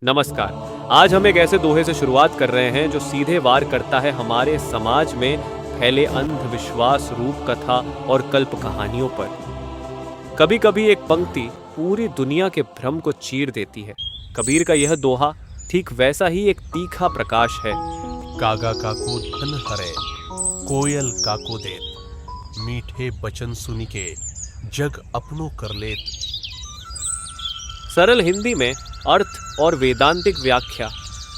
नमस्कार। आज हम एक ऐसे दोहे से शुरुआत कर रहे हैं जो सीधे वार करता है हमारे समाज में फैले अंधविश्वास, रूप कथा और कल्प कहानियों पर। कभी कभी एक पंक्ति पूरी दुनिया के भ्रम को चीर देती है। कबीर का यह दोहा ठीक वैसा ही एक तीखा प्रकाश है। कागा काको धन हरे, कोयल काको देत, मीठे बचन सुनी के जग अपनो कर लेत। सरल हिंदी में अर्थ और वेदांतिक व्याख्या।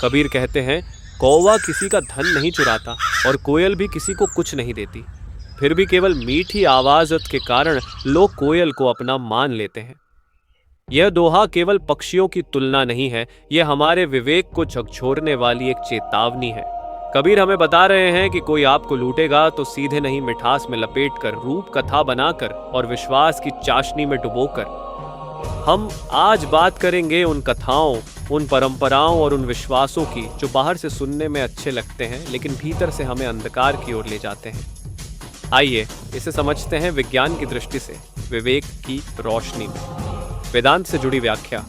कबीर कहते हैं, कौवा किसी का धन नहीं चुराता और कोयल भी किसी को कुछ नहीं देती। फिर भी केवल मीठी आवाज़ के कारण लोग कोयल को अपना मान लेते हैं। यह दोहा केवल पक्षियों की तुलना नहीं है, यह हमारे विवेक को झकझोरने वाली एक चेतावनी है। कबीर हमें बता रहे हैं कि कोई आपको लूटेगा तो सीधे नहीं, मिठास में लपेटकर, रूप कथा बनाकर और विश्वास की चाशनी में डुबोकर। हम आज बात करेंगे उन कथाओं, उन परंपराओं और उन विश्वासों की जो बाहर से सुनने में अच्छे लगते हैं लेकिन भीतर से हमें अंधकार की ओर ले जाते हैं। आइए इसे समझते हैं विज्ञान की दृष्टि से, विवेक की रोशनी में। वेदांत से जुड़ी व्याख्या।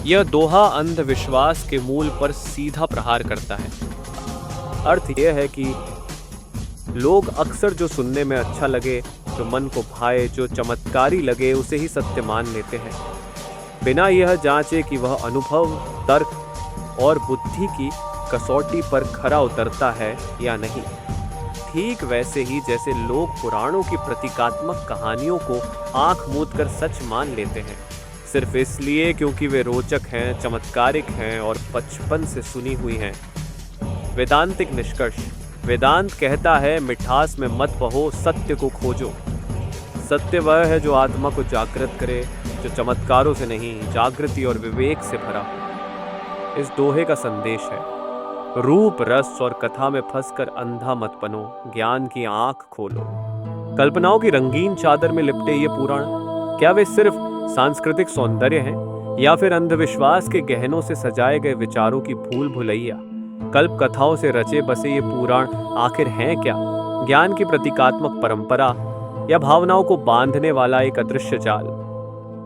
यह दोहा अंधविश्वास के मूल पर सीधा प्रहार करता है। अर्थ यह है कि लोग अक्सर जो सुनने में अच्छा लगे, जो मन को भाए, जो चमत्कारी लगे, उसे ही सत्य मान लेते हैं, बिना यह जांचे कि वह अनुभव, तर्क और बुद्धि की कसौटी पर खरा उतरता है या नहीं। ठीक वैसे ही जैसे लोग पुराणों की प्रतीकात्मक कहानियों को आंख मूंद कर सच मान लेते हैं, सिर्फ इसलिए क्योंकि वे रोचक हैं, चमत्कारिक हैं और बचपन से सुनी हुई हैं। वेदांतिक निष्कर्ष। वेदांत कहता है, मिठास में मत बहो, सत्य को खोजो। सत्य वह है जो आत्मा को जागृत करे, जो चमत्कारों से नहीं, जागृति और विवेक से भरा हो। इस दोहे का संदेश है, रूप, रस और कथा में फंसकर अंधा मत बनो, ज्ञान की आंख खोलो। कल्पनाओं की रंगीन चादर में लिपटे ये पुराण, क्या वे सिर्फ सांस्कृतिक सौंदर्य हैं या फिर अंधविश्वास के गहनों से सजाए गए विचारों की भूल भुलैया? कल्प कथाओं से रचे बसे ये पुराण आखिर हैं क्या? ज्ञान की प्रतीकात्मक परंपरा या भावनाओं को बांधने वाला एक अदृश्य जाल?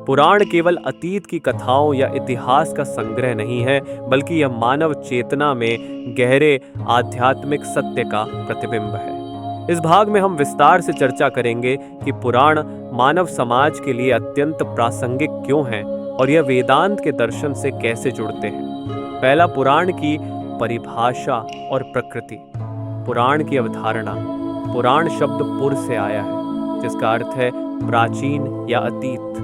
पुराण केवल अतीत की कथाओं या इतिहास का संग्रह नहीं है, बल्कि यह मानव चेतना में गहरे आध्यात्मिक सत्य का प्रतिबिंब है। इस भाग में हम विस्तार से चर्चा करेंगे कि पुराण मानव समाज के लिए अत्यंत प्रासंगिक क्यों हैं और यह वेदांत के दर्शन से कैसे जुड़ते हैं। पहला, पुराण की परिभाषा और प्रकृति। पुराण की अवधारणा। पुराण शब्द पुर से आया है, जिसका अर्थ है प्राचीन या अतीत।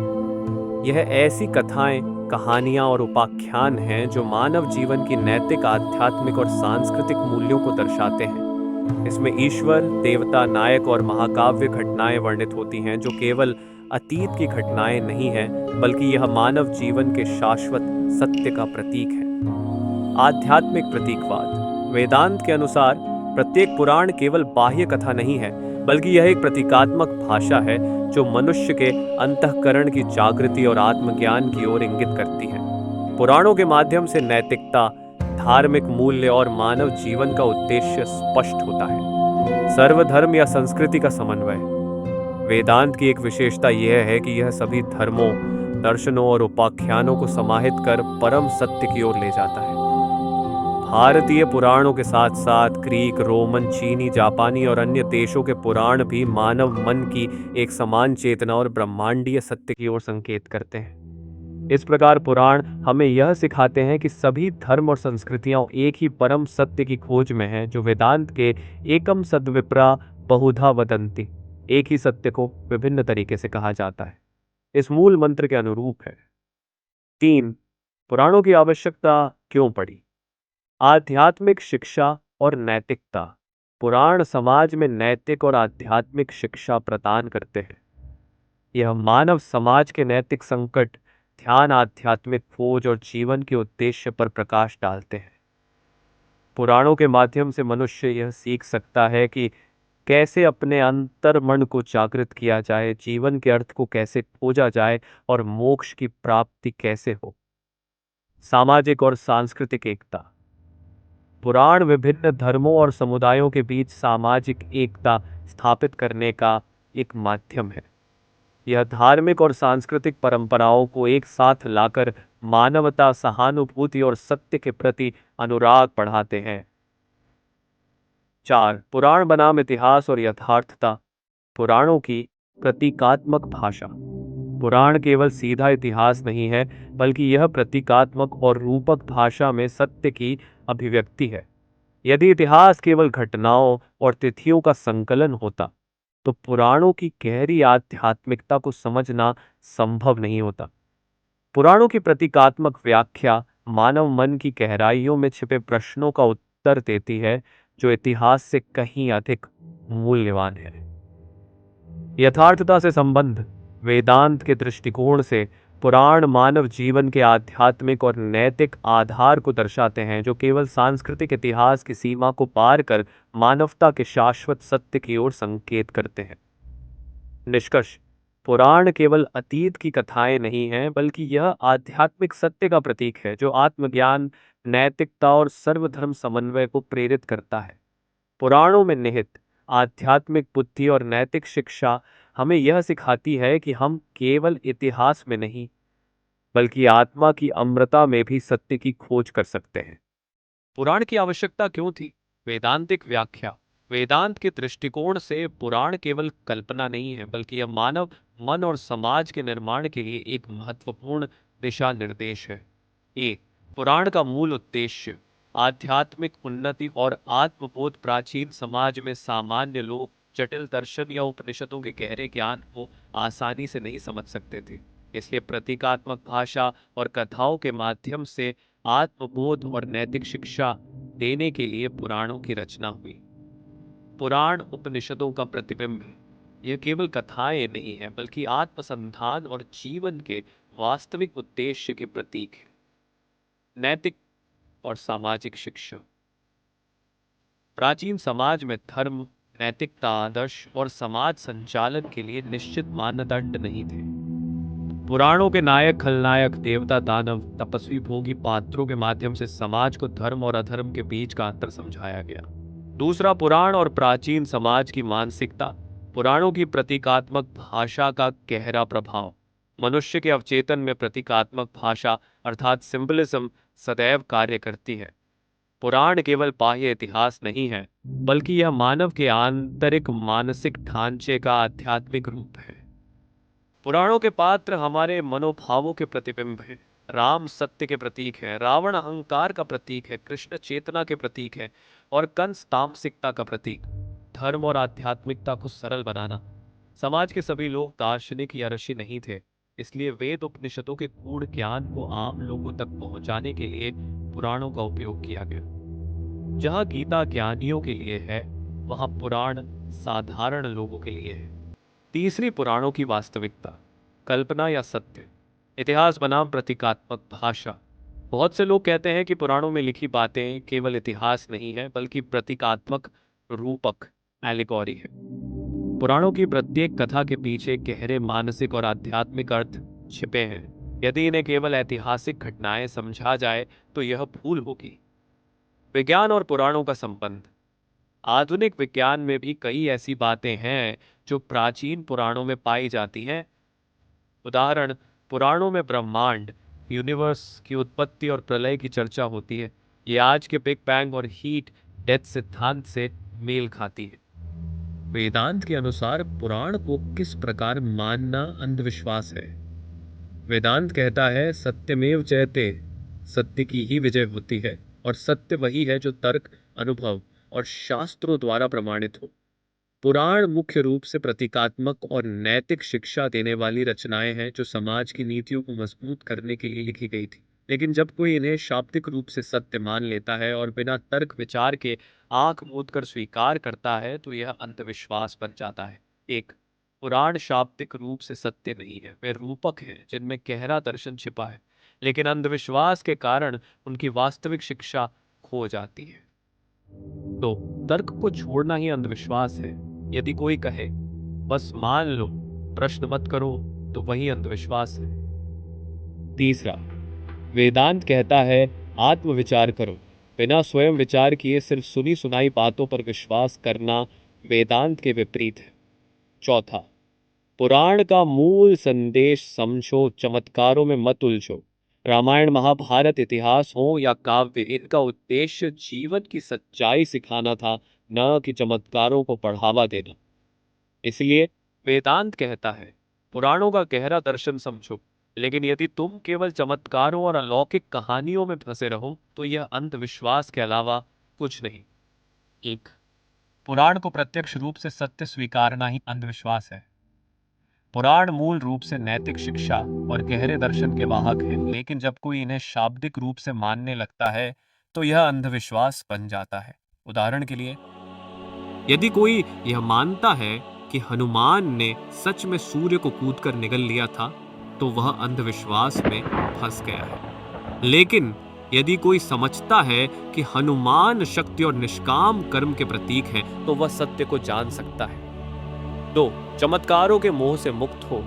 यह ऐसी कथाएं, कहानियां और उपाख्यान हैं जो मानव जीवन की नैतिक, आध्यात्मिक और सांस्कृतिक मूल्यों को दर्शाते हैं। इसमें ईश्वर, देवता, नायक और महाकाव्य घटनाएं वर्णित होती हैं जो केवल अतीत की घटनाएं नहीं हैं, बल्कि यह मानव जीवन के शाश्वत सत्य का प्रतीक है। आध्यात्मिक प्रतीकवाद। वेदांत के अनुसार प्रत्येक पुराण केवल बाह्य कथा नहीं है, बल्कि यह एक प्रतीकात्मक भाषा है जो मनुष्य के अंतःकरण की जागृति और आत्मज्ञान की ओर इंगित करती है। पुराणों के माध्यम से नैतिकता, धार्मिक मूल्य और मानव जीवन का उद्देश्य स्पष्ट होता है। सर्वधर्म या संस्कृति का समन्वय। वेदांत की एक विशेषता यह है कि यह सभी धर्मों, दर्शनों और उपाख्यानों को समाहित कर परम सत्य की ओर ले जाता है। भारतीय पुराणों के साथ साथ ग्रीक, रोमन, चीनी, जापानी और अन्य देशों के पुराण भी मानव मन की एक समान चेतना और ब्रह्मांडीय सत्य की ओर संकेत करते हैं। इस प्रकार पुराण हमें यह सिखाते हैं कि सभी धर्म और संस्कृतियां एक ही परम सत्य की खोज में हैं, जो वेदांत के एकम सद्विप्रा बहुधा वदन्ति, एक ही सत्य को विभिन्न तरीके से कहा जाता है, इस मूल मंत्र के अनुरूप है। 3. पुराणों की आवश्यकता क्यों पड़ी? आध्यात्मिक शिक्षा और नैतिकता। पुराण समाज में नैतिक और आध्यात्मिक शिक्षा प्रदान करते हैं। यह मानव समाज के नैतिक संकट, ध्यान, आध्यात्मिक खोज और जीवन के उद्देश्य पर प्रकाश डालते हैं। पुराणों के माध्यम से मनुष्य यह सीख सकता है कि कैसे अपने अंतर्मन को जागृत किया जाए, जीवन के अर्थ को कैसे खोजा जाए और मोक्ष की प्राप्ति कैसे हो। सामाजिक और सांस्कृतिक एकता। पुराण विभिन्न धर्मों और समुदायों के बीच सामाजिक एकता स्थापित करने का एक माध्यम है। यह धार्मिक और सांस्कृतिक परंपराओं को एक साथ लाकर मानवता, सहानुभूति और सत्य के प्रति अनुराग बढ़ाते हैं। 4. पुराण बनाम इतिहास और यथार्थता। पुराणों की प्रतीकात्मक भाषा। पुराण केवल सीधा इतिहास नहीं है, बल्कि यह प्रतीकात्मक और रूपक भाषा में सत्य की अभिव्यक्ति है। यदि इतिहास केवल घटनाओं और तिथियों का संकलन होता, तो पुराणों की गहरी आध्यात्मिकता को समझना संभव नहीं होता। पुराणों की प्रतीकात्मक व्याख्या मानव मन की गहराइयों में छिपे प्रश्नों का उत्तर देती है, जो इतिहास से कहीं अधिक मूल्यवान है। यथार्थता से संबंध। वेदांत के दृष्टिकोण से पुराण मानव जीवन के आध्यात्मिक और नैतिक आधार को दर्शाते हैं, जो केवल सांस्कृतिक इतिहास की सीमा को पार कर मानवता के शाश्वत सत्य की ओर संकेत करते हैं। निष्कर्ष। पुराण केवल अतीत की कथाएं नहीं हैं, बल्कि यह आध्यात्मिक सत्य का प्रतीक है, जो आत्मज्ञान, नैतिकता और सर्वधर्म समन्वय को प्रेरित करता है। पुराणों में निहित आध्यात्मिक बुद्धि और नैतिक शिक्षा हमें यह सिखाती है कि हम केवल इतिहास में नहीं, बल्कि आत्मा की अमृता में भी सत्य की खोज कर सकते हैं। पुराण की आवश्यकता क्यों थी? वेदांतिक व्याख्या। वेदांत के दृष्टिकोण से पुराण केवल कल्पना नहीं है, बल्कि यह मानव मन और समाज के निर्माण के लिए एक महत्वपूर्ण दिशा निर्देश है। एक, पुराण का मूल उद्देश्य आध्यात्मिक उन्नति और आत्मबोध। प्राचीन समाज में सामान्य लोग जटिल दर्शन या उपनिषदों के गहरे ज्ञान को आसानी से नहीं समझ सकते थे, इसलिए प्रतीकात्मक भाषा और कथाओं के माध्यम से आत्मबोध और नैतिक शिक्षा देने के लिए पुराणों की रचना हुई। पुराण उपनिषदों का प्रतिबिंब है। यह केवल कथाएं नहीं है, बल्कि आत्मसंधान और जीवन के वास्तविक उद्देश्य के प्रतीक है। नैतिक और सामाजिक शिक्षा। प्राचीन समाज में धर्म, नैतिकता, आदर्श और समाज संचालन के लिए निश्चित मानदंड नहीं थे। पुराणों के नायक, खलनायक, देवता, दानव, तपस्वी, भोगी पात्रों के माध्यम से समाज को धर्म और अधर्म के बीच का अंतर समझाया गया। दूसरा, पुराण और प्राचीन समाज की मानसिकता। पुराणों की प्रतीकात्मक भाषा का गहरा प्रभाव। मनुष्य के अवचेतन में प्रतीकात्मक भाषा अर्थात सिंबलिज्म सदैव कार्य करती है। पुराण केवल बाह्य इतिहास नहीं है, बल्कि यह मानव के आंतरिक मानसिक ढांचे का आध्यात्मिक रूप है। पुराणों के पात्र हमारे मनोभावों के प्रतिबिंब हैं। राम सत्य के प्रतीक है, रावण अहंकार का प्रतीक है, कृष्ण चेतना के प्रतीक है और कंस तामसिकता का प्रतीक। धर्म और आध्यात्मिकता को सरल बनाना। समाज के सभी लोग दार्शनिक या ऋषि नहीं थे, इसलिए वेद उपनिषदों के गूढ़ ज्ञान को आम लोगों तक पहुंचाने के लिए पुराणों का उपयोग किया गया। जहाँ गीता ज्ञानियों के लिए है, वहाँ पुराण साधारण लोगों के लिए है। तीसरी, पुराणों की वास्तविकता, कल्पना या सत्य। इतिहास बनाम प्रतीकात्मक भाषा। बहुत से लोग कहते हैं कि पुराणों में लिखी बातें केवल इतिहास नहीं है, बल्कि प्रतीकात्मक रूपक एलिगोरी है। पुराणों की प्रत्येक कथा के पीछे गहरे मानसिक और आध्यात्मिक अर्थ छिपे हैं। यदि इन्हें केवल ऐतिहासिक घटनाएं समझा जाए, तो यह भूल होगी। विज्ञान और पुराणों का संबंध। आधुनिक विज्ञान में भी कई ऐसी बातें हैं जो प्राचीन पुराणों में पाई जाती हैं। उदाहरण, पुराणों में ब्रह्मांड, यूनिवर्स की उत्पत्ति और प्रलय की चर्चा होती है। ये आज के बिग बैंग और हीट डेथ सिद्धांत से मेल खाती है। वेदांत के अनुसार पुराण को किस प्रकार मानना अंधविश्वास है। वेदांत कहता है सत्यमेव जयते, सत्य की ही विजय होती है, और सत्य वही है जो तर्क, अनुभव और शास्त्रों द्वारा प्रमाणित हो। पुराण मुख्य रूप से प्रतीकात्मक और नैतिक शिक्षा देने वाली रचनाएं हैं, जो समाज की नीतियों को मजबूत करने के लिए लिखी गई थी। लेकिन जब कोई इन्हें शाब्दिक रूप से सत्य मान लेता है और बिना तर्क विचार के आंख मूंद कर स्वीकार करता है, तो यह अंधविश्वास बन जाता है। एक, पुराण शाब्दिक रूप से सत्य नहीं है, वे रूपक हैं जिनमें गहरा दर्शन छिपा है, लेकिन अंधविश्वास के कारण उनकी वास्तविक शिक्षा खो जाती है। तो तर्क को छोड़ना ही अंधविश्वास है। यदि कोई कहे बस मान लो, प्रश्न मत करो, तो वही अंधविश्वास है। तीसरा, वेदांत कहता है आत्मविचार करो। बिना स्वयं विचार किए सिर्फ सुनी सुनाई बातों पर विश्वास करना वेदांत के विपरीत है। चौथा, पुराण का मूल संदेश समझो, चमत्कारों में मत उलझो। रामायण महाभारत इतिहास हो या काव्य, इनका उद्देश्य जीवन की सच्चाई सिखाना था, न कि चमत्कारों को बढ़ावा देना। इसलिए वेदांत कहता है, पुराणों का गहरा दर्शन समझो, लेकिन यदि तुम केवल चमत्कारों और अलौकिक कहानियों में फंसे रहो तो यह अंधविश्वास के अलावा कुछ नहीं। एक, पुराण को प्रत्यक्ष रूप से सत्य स्वीकारना ही अंधविश्वास है। पुराण मूल रूप से नैतिक शिक्षा और गहरे दर्शन के वाहक हैं, लेकिन जब कोई इन्हें शाब्दिक रूप से मानने लगता है तो यह अंधविश्वास बन जाता है। उदाहरण के लिए, यदि कोई यह मानता है कि हनुमान ने सच में सूर्य को कूदकर निगल लिया था, तो वह अंधविश्वास में फंस गया है। लेकिन यदि कोई समझता है कि हनुमान शक्ति और निष्काम कर्म के प्रतीक हैं, तो वह सत्य को जान सकता है। 2, चमत्कारों के मोह से मुक्त हो।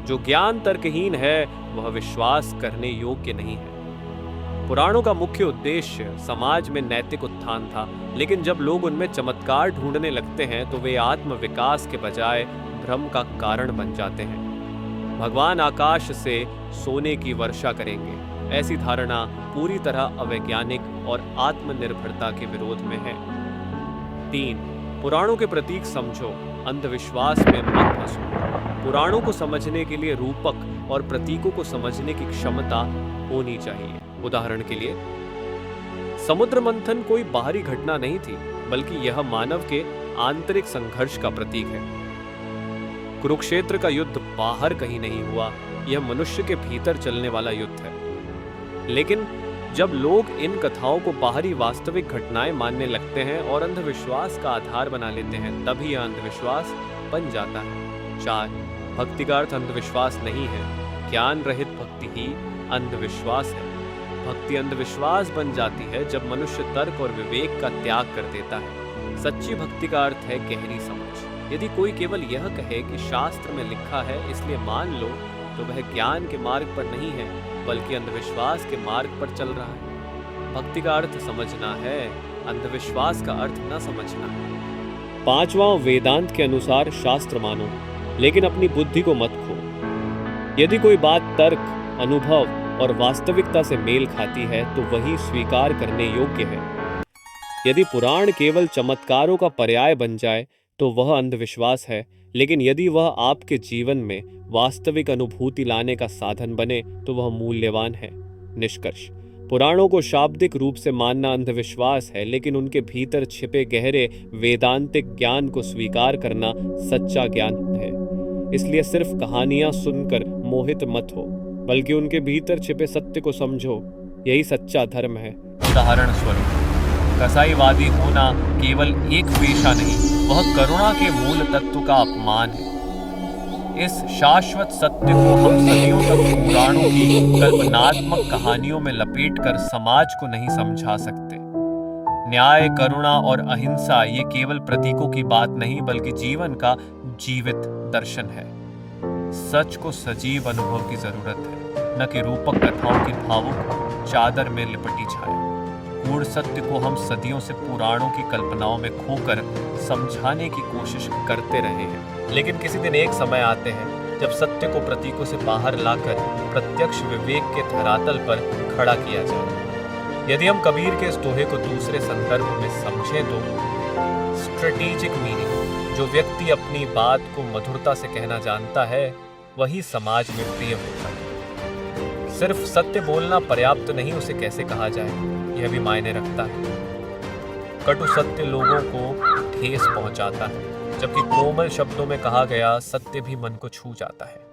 जो ज्ञान तर्कहीन है वह विश्वास करने योग्य नहीं है। पुराणों का मुख्य उद्देश्य समाज में नैतिक उत्थान था, लेकिन जब लोग उनमें चमत्कार ढूंढने लगते हैं तो वे आत्म विकास के बजाय भ्रम का कारण बन जाते हैं। भगवान आकाश से सोने की वर्षा करेंगे, ऐसी धारणा पूरी तरह अवैज्ञानिक और आत्मनिर्भरता के विरोध में है। 3, पुराणों के प्रतीक समझो, अंधविश्वास में मत फंसो। पुराणों को समझने के लिए रूपक और प्रतीकों को समझने की क्षमता होनी चाहिए। उदाहरण के लिए, समुद्र मंथन कोई बाहरी घटना नहीं थी, बल्कि यह मानव के आंतरिक संघर्ष का प्रतीक है। कुरुक्षेत्र का युद्ध बाहर कहीं नहीं हुआ, यह मनुष्य के भीतर चलने वाला युद्ध है। लेकिन जब लोग इन कथाओं को बाहरी वास्तविक घटनाएं मानने लगते हैं और अंधविश्वास का आधार बना लेते हैं, तभी यह अंधविश्वास बन जाता है। 4, भक्ति का अर्थ अंधविश्वास नहीं है, ज्ञान रहित भक्ति ही अंधविश्वास है। भक्ति अंधविश्वास बन जाती है जब मनुष्य तर्क और विवेक का त्याग कर देता है। सच्ची भक्ति का अर्थ है गहरी समझ। यदि कोई केवल यह कहे कि शास्त्र में लिखा है इसलिए मान लो, तो वह ज्ञान के मार्ग पर नहीं है, बल्कि अंधविश्वास के मार्ग पर चल रहा है। भक्ति का अर्थ समझना है, अंधविश्वास का अर्थ न समझना है। 5वां, वेदांत के अनुसार शास्त्र मानो, लेकिन अपनी बुद्धि को मत खो। यदि कोई बात तर्क, अनुभव और वास्तविकता से मेल खाती है तो वही स्वीकार करने योग्य है। यदि पुराण केवल चमत्कारों का पर्याय बन जाए तो वह अंधविश्वास है, लेकिन यदि वह आपके जीवन में वास्तविक अनुभूति लाने का साधन बने तो वह मूल्यवान है। निष्कर्ष, पुराणों को शाब्दिक रूप से मानना अंधविश्वास है, लेकिन उनके भीतर छिपे गहरे वेदांतिक ज्ञान को स्वीकार करना सच्चा ज्ञान है। इसलिए सिर्फ कहानियां सुनकर मोहित मत हो, बल्कि उनके भीतर छिपे सत्य को समझो, यही सच्चा धर्म है। उदाहरण स्वरूप, कसाईवादी होना केवल एक पेशा नहीं, वह करुणा के मूल तत्व का अपमान है। इस शाश्वत सत्य को हम सदियों तक पुराणों की कल्पनात्मक कहानियों में लपेटकर समाज को नहीं समझा सकते। न्याय, करुणा और अहिंसा ये केवल प्रतीकों की बात नहीं, बल्कि जीवन का जीवित दर्शन है। सच को सजीव अनुभव की जरूरत है, न कि रूपक कथाओं की भावुक चादर में लिपटी छाया। गूढ़ सत्य को हम सदियों से पुराणों की कल्पनाओं में खोकर समझाने की कोशिश करते रहे हैं, लेकिन किसी दिन एक समय आते हैं जब सत्य को प्रतीकों से बाहर लाकर प्रत्यक्ष विवेक के धरातल पर खड़ा किया जाए। यदि हम कबीर के इस दोहे को दूसरे संदर्भ में समझें तो स्ट्रेटेजिक मीनिंग, जो व्यक्ति अपनी बात को मधुरता से कहना जानता है वही समाज में प्रिय होता है। सिर्फ सत्य बोलना पर्याप्त नहीं, उसे कैसे कहा जाए यह भी मायने रखता है। कटु सत्य लोगों को ठेस पहुंचाता है, जबकि कोमल शब्दों में कहा गया सत्य भी मन को छू जाता है।